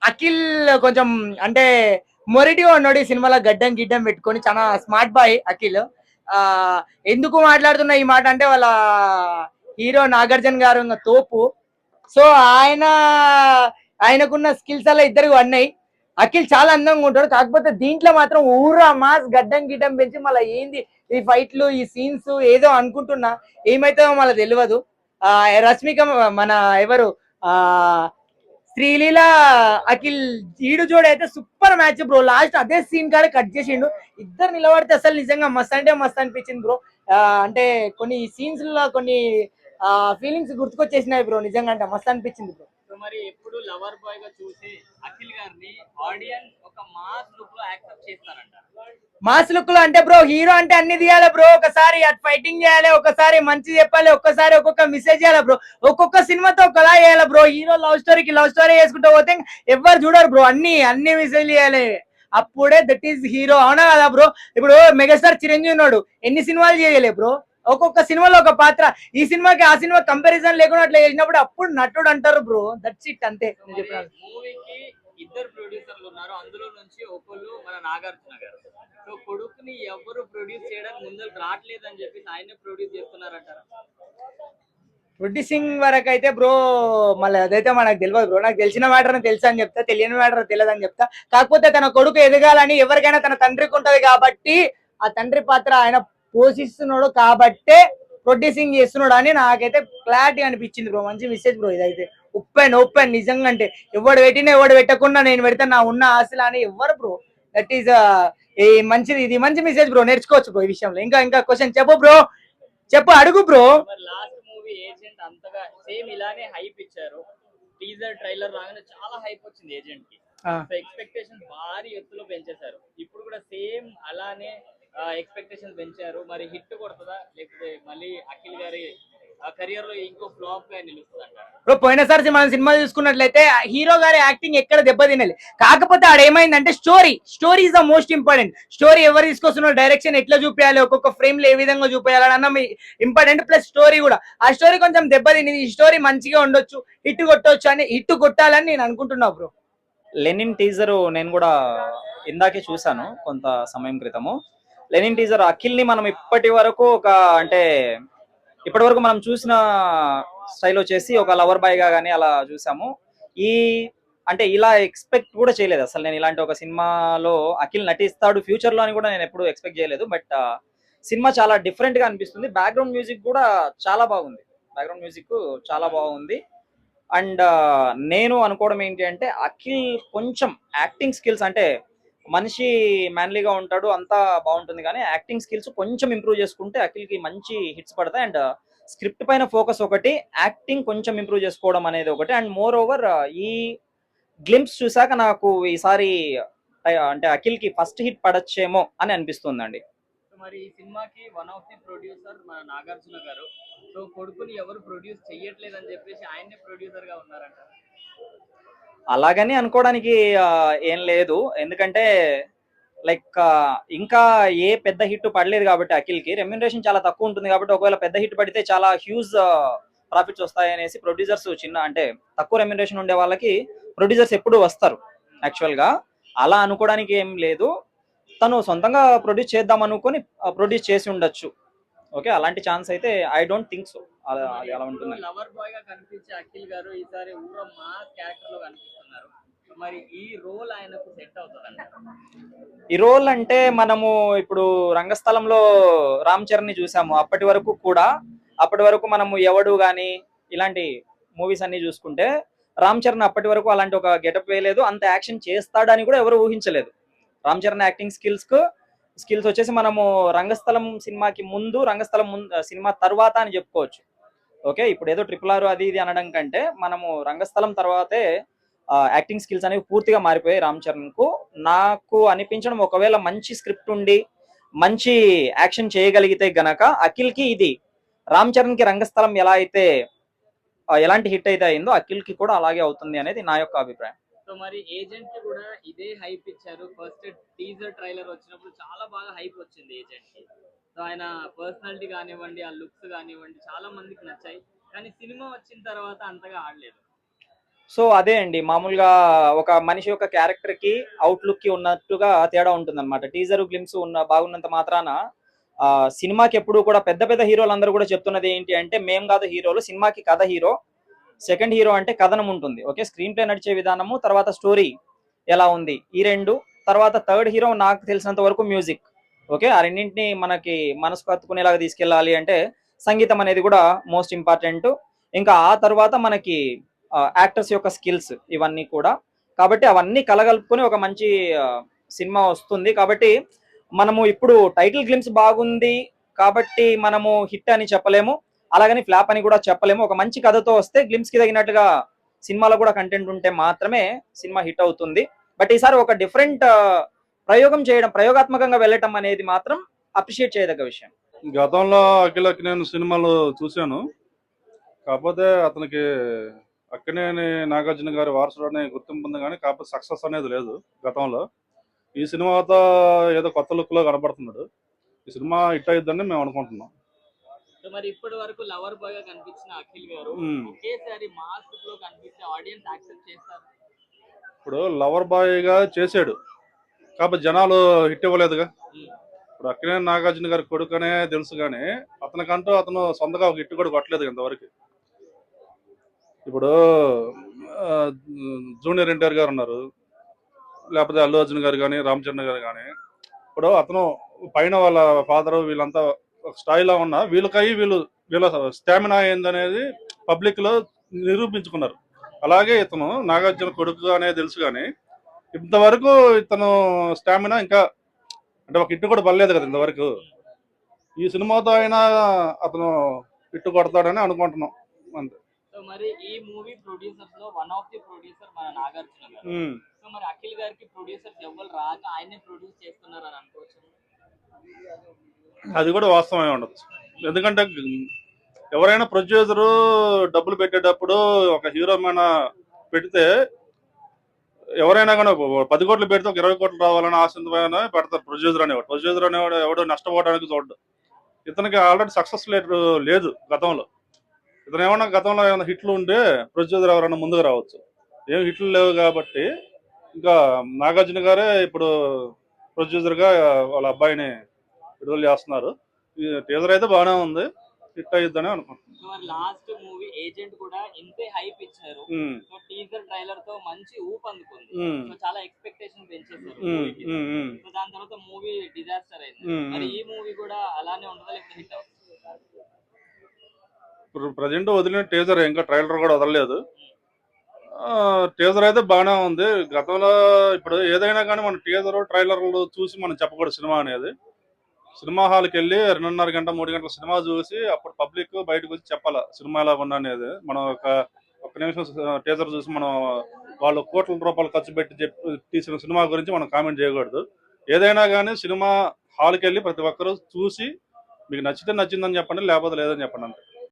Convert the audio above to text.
అఖిల్ కొంచెం అంటే మొరిటిగా ఉన్నాడు ఈ సినిమాలో, గడ్డం గిడ్డం పెట్టుకొని చాలా స్మార్ట్ బాయ్ అఖిల్. ఆ ఎందుకు మాట్లాడుతున్న ఈ మాట అంటే వాళ్ళ హీరో నాగార్జున గారు ఉన్న తోపు. సో ఆయన ఆయనకున్న స్కిల్స్ అలా ఇద్దరికి అన్నాయి. అఖిల్ చాలా అందంగా ఉంటాడు, కాకపోతే దీంట్లో మాత్రం ఊరా మాస్ గడ్డం గిడ్డం పెంచి మళ్ళీ ఏంది ఈ ఫైట్లు ఈ సీన్స్ ఏదో అనుకుంటున్నా, ఏమైతుందో మళ్ళీ తెలియదు. రష్మిక మన ఎవరు ఆ శ్రీలీల అఖిల్ ఈడు జోడి అయితే సూపర్ మ్యాచ్ బ్రో. లాస్ట్ అదే సీన్ కాడ కట్ చేసిండు, ఇద్దరు నిలబడితే అసలు నిజంగా మస్త్ అంటే మస్త్ అనిపించింది బ్రో. అంటే కొన్ని సీన్స్ లో కొన్ని ఫీలింగ్స్ గుర్తుకొచ్చేసినాయి బ్రో, నిజంగా అంటే మస్త్ అనిపించింది బ్రో. మరి ఎప్పుడు లవర్ బాయ్ గా చూసి అఖిల్ గారిని ఆడియన్స్ ఒక మాస్ లుక్ లో యాక్సెప్ట్ చేస్తారంట. మాస్ లుక్ లో అంటే బ్రో హీరో అంటే అన్ని తీయాలి బ్రో, ఒకసారి అటు ఫైటింగ్ చేయాలి, ఒకసారి మంచి చెప్పాలి, ఒక్కసారి ఒక్కొక్క మెసేజ్ చేయాలి బ్రో, ఒక్కొక్క సినిమాతో ఒకలా చేయాలి బ్రో. హీరో లవ్ స్టోరీకి లవ్ స్టోరీ చేసుకుంటూ పోతే ఎవరు చూడరు బ్రో, అన్ని మెసేజ్ చేయాలి, అప్పుడే దట్ ఈస్ హీరో. అవునా కదా బ్రో? ఇప్పుడు మెగాస్టార్ చిరంజీవి ఉన్నాడు, ఎన్ని సినిమాలు చేయలే బ్రో, ఒక్కొక్క సినిమాలో ఒక పాత్ర. ఈ సినిమాకి ఆ సినిమా కంపారిజన్ లేకుండా అట్లా చేసినప్పుడు అప్పుడు నటుడు అంటారు బ్రో, దట్స్ ఇట్ అంతే. మూవీకి ఇద్దరు ప్రొడ్యూసర్లు ఉన్నారు, అందులో నుంచి ఒకళ్ళు మన నాగార్జున గారు. సో కొడుకుని ఎవరు ప్రొడ్యూస్ చేయడానికి ముందరకు రావట్లేదు అని చెప్పి ఆయనే ప్రొడ్యూస్ చేస్తున్నారంటారా? ప్రొడ్యూసింగ్ వరకు అయితే బ్రో మళ్ళీ అదైతే మనకు తెలియదు బ్రో. నాకు తెలిసిన మ్యాటర్ తెలుసు అని చెప్తా, తెలియని మ్యాటర్ తెలియదు అని చెప్తా. కాకపోతే తన కొడుకు ఎదగాలని ఎవరికైనా తన తండ్రికి ఉంటది కాబట్టి ఆ తండ్రి పాత్ర ఆయన పోషిస్తున్నాడు కాబట్టే ప్రొడ్యూసింగ్ చేస్తున్నాడు అని నాకైతే క్లారిటీ అనిపించింది బ్రో. మంచి మెసేజ్ బ్రో ఇదైతే, ఓపెన్ నిజంగా. అంటే ఎవడు పెట్టినా ఎవడు పెట్టకుండా నేను పెడతా నా ఉన్న ఆశలు అని ఎవరు బ్రో. దట్ ఈస్ మంచిది, ఇది మంచి మెసేజ్ బ్రో, నేర్చుకోవచ్చు బ్రో ఈ విషయంలో. ఇంకా క్వశ్చన్ చెప్పు బ్రో, చెప్పు అడుగు బ్రో. లాస్ట్ మూవీ ఏజెంట్ అంతగా సేమ్ ఇలానే హైప్ ఇచ్చారు, టీజర్ ట్రైలర్ రాగానే చాలా హైప్ వచ్చింది ఏజెంట్ కి. ఎక్స్పెక్టేషన్ భారీ ఎత్తులో పెంచేశారు, ఇప్పుడు కూడా సేమ్ అలానే ఎక్స్పెక్టేషన్ పెంచారు. మరి హిట్ కొడుతుందా లేకపోతే మళ్ళీ అఖిల్ గారి కెరియర్ లో ఇంకో ఫ్లాప్ గా నిలుస్తుందంట? పోయినసారి మనం సినిమా చూసుకున్నట్లయితే హీరో గారి యాక్టింగ్ ఎక్కడ దెబ్బతినాలి, కాకపోతే ఆడ ఏమైందంటే story is the most important. Story ఎవరు తీసుకొస్తున్నారు, డైరెక్షన్ ఎట్లా చూపించాలి, ఒక్కొక్క ఫ్రేమ్ లో ఏ విధంగా చూపించాలి అన్న ఇంపార్టెంట్. ప్లస్ స్టోరీ కూడా, ఆ స్టోరీ కొంచెం దెబ్బతినింది. ఈ స్టోరీ మంచిగా ఉండొచ్చు, హిట్ కొట్టొచ్చు అని, హిట్ కొట్టాలని నేను అనుకుంటున్నా బ్రో. లెనిన్ టీజర్ నేను కూడా ఇందాకే చూసాను కొంత సమయం క్రితము. లెనిన్ టీజర్ అఖిల్ ని మనం ఇప్పటి వరకు మనం చూసిన స్టైల్ వచ్చేసి ఒక లవర్ బాయ్ గా కానీ అలా చూసాము. అంటే ఇలా ఎక్స్పెక్ట్ కూడా చేయలేదు అసలు నేను, ఇలాంటి ఒక సినిమాలో అఖిల్ నటిస్తాడు ఫ్యూచర్ లో అని కూడా నేను ఎప్పుడు ఎక్స్పెక్ట్ చేయలేదు. బట్ సినిమా చాలా డిఫరెంట్ గా అనిపిస్తుంది. బ్యాక్గ్రౌండ్ మ్యూజిక్ కూడా చాలా బాగుంది. అండ్ నేను అనుకోవడం ఏంటి అంటే అఖిల్ కొంచెం యాక్టింగ్ స్కిల్స్, అంటే మనిషి మ్యాన్లీగా ఉంటాడు అంతా బాగుంటుంది, కానీ యాక్టింగ్ స్కిల్స్ కొంచెం ఇంప్రూవ్ చేసుకుంటే అఖిల్కి మంచి హిట్స్ పడతాయి. అండ్ స్క్రిప్ట్ పైన ఫోకస్ ఒకటి, యాక్టింగ్ కొంచెం ఇంప్రూవ్ చేసుకోవడం అనేది ఒకటి. అండ్ మోర్ ఓవర్ ఈ గ్లింప్స్ చూసాక నాకు ఈసారి అంటే అఖిల్కి ఫస్ట్ హిట్ పడచ్చేమో అని అనిపిస్తుందండి. మరి ఈ సినిమాకి వన్ ఆఫ్ ది ప్రొడ్యూసర్ మన నాగార్జున గారు. సో కొడుకుని ఎవరు ప్రొడ్యూస్ చెయ్యట్లేదు అని చెప్పేసి ఆయనే ప్రొడ్యూసర్ గా ఉన్నారంట. అలాగని అనుకోవడానికి ఏం లేదు, ఎందుకంటే లైక్ ఇంకా ఏ పెద్ద హిట్ పడలేదు కాబట్టి అఖిల్కి రెమ్యునరేషన్ చాలా తక్కువ ఉంటుంది కాబట్టి ఒకవేళ పెద్ద హిట్ పడితే చాలా హ్యూజ్ ప్రాఫిట్స్ వస్తాయి అనేసి ప్రొడ్యూసర్స్ అంటే తక్కువ రెమ్యునరేషన్ ఉండే వాళ్ళకి ప్రొడ్యూసర్స్ ఎప్పుడు వస్తారు యాక్చువల్గా. అలా అనుకోవడానికి ఏం లేదు, తను సొంతంగా ప్రొడ్యూస్ చేద్దాం అనుకొని ప్రొడ్యూస్ చేసి ఉండొచ్చు. ఓకే, అలాంటి ఛాన్స్ అయితే ఐ డోంట్ థింక్ సో అది అలా ఉంటుంది. లవర్ బాయ్ గా కనిపించే అఖిల్ గారు ఈసారి ఊర మాస్ క్యారెక్టర్ లో కనిపిస్తున్నారు. మరి ఈ రోల్ ఆయనకు సెట్ అవుతుందండి? ఈ రోల్ అంటే మనము ఇప్పుడు రంగస్థలంలో రామ్ చరణ్ ని చూసాము. అప్పటి వరకు మనము ఎవడు గాని ఇలాంటి మూవీస్ అన్ని చూసుకుంటే రామ్ చరణ్ అప్పటి వరకు అలాంటి ఒక గెటప్ వేయలేదు, అంత యాక్షన్ చేస్తాడని కూడా ఎవరు ఊహించలేదు. రామ్ చరణ్ యాక్టింగ్ స్కిల్స్ వచ్చేసి మనము రంగస్థలం సినిమాకి ముందు, సినిమా తర్వాత అని చెప్పుకోవచ్చు. ఓకే, ఇప్పుడు ఏదో RRR అది ఇది అనడం కంటే మనము రంగస్థలం తర్వాతే యాక్టింగ్ స్కిల్స్ అనేవి పూర్తిగా మారిపోయాయి రామ్ చరణ్ కు. నాకు అనిపించడం ఒకవేళ మంచి స్క్రిప్ట్ ఉండి మంచి యాక్షన్ చేయగలిగితే గనక అఖిల్ కి ఇది రామ్ చరణ్ కి రంగస్థలం ఎలాంటి హిట్ అయితే అయిందో అఖిల్ కి కూడా అలాగే అవుతుంది అనేది నా యొక్క అభిప్రాయం. సో మరి ఏజెంట్ కి కూడా ఇదే హైప్ ఇచ్చారు. ఫస్ట్ టీజర్ ట్రైలర్ వచ్చినప్పుడు చాలా బాగా హైప్ వచ్చింది ఏజెంట్ కి. సో ఆయన పర్సనాలిటీ కానివ్వండి, ఆ లుక్స్ కానివ్వండి చాలా మందికి నచ్చాయి, కానీ సినిమా వచ్చిన తర్వాత అంతగా ఆడలేదు. సో అదే అండి, మామూలుగా ఒక మనిషి యొక్క క్యారెక్టర్ కి అవుట్లుక్ కి ఉన్నట్టుగా తేడా ఉంటుంది అనమాట. టీజర్ గ్లిమ్స్ బాగున్నంత మాత్రాన సినిమాకి ఎప్పుడు కూడా పెద్ద పెద్ద హీరోలు అందరూ కూడా చెప్తున్నది ఏంటి అంటే, మేం కాదు హీరోలు, సినిమాకి కథ హీరో, సెకండ్ హీరో అంటే కథనం ఉంటుంది. ఓకే, స్క్రీన్ ప్లే నడిచే విధానము, తర్వాత స్టోరీ ఎలా ఉంది, ఈ రెండు. తర్వాత థర్డ్ హీరో నాకు తెలిసినంత వరకు మ్యూజిక్. ఓకే, ఆ రెండింటిని మనకి మనసుకు హత్తుకునేలాగా తీసుకెళ్ళాలి అంటే సంగీతం అనేది కూడా మోస్ట్ ఇంపార్టెంట్. ఇంకా ఆ తర్వాత మనకి యాక్టర్స్ యొక్క స్కిల్స్ ఇవన్నీ కూడా. కాబట్టి అవన్నీ కలగలుపుకొని ఒక మంచి సినిమా వస్తుంది. కాబట్టి మనము ఇప్పుడు టైటిల్ గ్లిమ్స్ బాగుంది కాబట్టి మనము హిట్ అని చెప్పలేము, అలాగని ఫ్లాప్ అని కూడా చెప్పలేము. ఒక మంచి కథతో వస్తే గ్లిమ్స్ కి తగినట్టుగా సినిమాలో కూడా కంటెంట్ ఉంటే మాత్రమే సినిమా హిట్ అవుతుంది. బట్ ఈసారి ఒక డిఫరెంట్ ప్రయోగం చేయడం, ప్రయోగాత్మకంగా వెళ్ళటం అనేది మాత్రం అప్రిషియేట్ చేయదగ్గ విషయం. గతంలో అఖిలకి నేను సినిమాలు చూశాను, కాకపోతే అతనికి అక్కినేని నాగార్జున గారి వారసుడు అనే గుర్తింపు ఉంది, కానీ కాకపోతే సక్సెస్ అనేది లేదు గతంలో. ఈ సినిమాతో ఏదో కొత్త లుక్ లో కనబడుతున్నాడు. ఈ సినిమా హిట్ అయ్యిద్దని మేము అనుకుంటున్నాం. సో మరి ఇప్పటి వరకు లవర్ బాయ్ గా కనిపించిన అఖిల్ గారు ఒకేసారి మాస్ లో కనిపిస్తే ఆడియన్స్ యాక్సెప్ట్ చేస్తారు? ఇప్పుడు లవర్ బాయ్ గా చేసాడు కాబట్టి జనాలు హిట్ ఇవ్వలేదుగా. ఇప్పుడు అక్కినేని నాగార్జున గారి కొడుకనే తెలుసు, కానీ అతనికంటూ అతను సొంతగా ఒక హిట్ కూడా కొట్టలేదు ఇంతవరకు. ఇప్పుడు జూనియర్ ఎన్టీఆర్ గారు ఉన్నారు, లేకపోతే అల్లు అర్జున్ గారు కానీ, రామ్ చరణ్ గారు కానీ. ఇప్పుడు అతను పైన వాళ్ళ ఫాదర్ వీళ్ళంతా ఒక స్థాయిలో ఉన్న వీళ్ళ స్టామినా ఏందనేది పబ్లిక్ లో నిరూపించుకున్నారు. అలాగే ఇతను నాగార్జున కొడుకు అనేది తెలుసు, కానీ ఇంతవరకు ఇతను స్టామినా ఇంకా అంటే ఒక హిట్ కూడా పడలేదు కదా ఇంతవరకు. ఈ సినిమాతో అయినా అతను హిట్ కొడతాడని అనుకుంటున్నాం అంతే. సో మరి ఈ మూవీ ప్రొడ్యూసర్స్ లో వన్ ఆఫ్ ది ప్రొడ్యూసర్ మన నాగార్జున గారు. సో మరి అఖిల్ గారికి ప్రొడ్యూసర్స్ ఎవరు రాక ఆయనే ప్రొడ్యూస్ చేస్తున్నారు అని అనుకోవచ్చు? అది కూడా వాస్తవమే ఉండొచ్చు. ఎందుకంటే ఎవరైనా ప్రొడ్యూసరు డబ్బులు పెట్టేటప్పుడు ఒక హీరో మీద పెడితే ఎవరైనా కానీ 10 కోట్లు పెడితే ఒక 20 కోట్లు రావాలని ఆశించమైన పెడతారు ప్రొడ్యూసర్ అనేవాడు. ప్రొడ్యూసర్ అనేవాడు ఎవడో నష్టపోవడానికి చూడ్డు. ఇతనికి ఆల్రెడీ సక్సెస్ లేదు గతంలో. ఇతను ఏమన్నా గతంలో ఏమైనా హిట్లు ఉంటే ప్రొడ్యూసర్ ఎవరైనా ముందుకు రావచ్చు. ఏం హిట్లు లేవు కాబట్టి ఇంకా నాగార్జున గారే ఇప్పుడు ప్రొడ్యూసర్గా వాళ్ళ అబ్బాయిని విడుదల చేస్తున్నారు. ఈ టీజర్ అయితే బాగానే ఉంది, హిట్ అయ్యిద్దని అనుకుంటున్నాను. లాస్ట్ మూవీ ఏజెంట్ కూడా ఇంతే హైప్ ఇచ్చారు. సో టీజర్ ట్రైలర్ తో మంచి ఊపు అందుకుంది. సో చాలా ఎక్స్పెక్టేషన్ పెంచేశారు. సో దాని తర్వాత మూవీ డిజాస్టర్ అయింది. మరి ఈ మూవీ కూడా అలానే ఉంటుందా లేకపోతే హిట్ అవుతుంది? ఇప్పుడు ప్రజెంట్ వదిలిన టీజర్, ఇంకా ట్రైలర్ కూడా వదలలేదు. టీజర్ అయితే బాగానే ఉంది. గతంలో ఇప్పుడు ఏదైనా కానీ మన టీజర్ ట్రైలర్లు చూసి మనం చెప్పకూడదు సినిమా అనేది. సినిమా హాల్కి వెళ్ళి 2.5 గంట 3 గంటల సినిమా చూసి అప్పుడు పబ్లిక్ బయటకు వచ్చి చెప్పాలి సినిమా ఎలా ఉన్నా అనేది. మనం ఒక నిమిషం టీజర్ చూసి మనం వాళ్ళు కోట్ల రూపాయలు ఖర్చు పెట్టి తీసిన సినిమా గురించి మనం కామెంట్ చేయకూడదు. ఏదైనా కానీ సినిమా హాల్కి వెళ్ళి ప్రతి ఒక్కరూ చూసి మీకు నచ్చితే నచ్చిందని చెప్పండి, లేకపోతే లేదని చెప్పండి అంతే.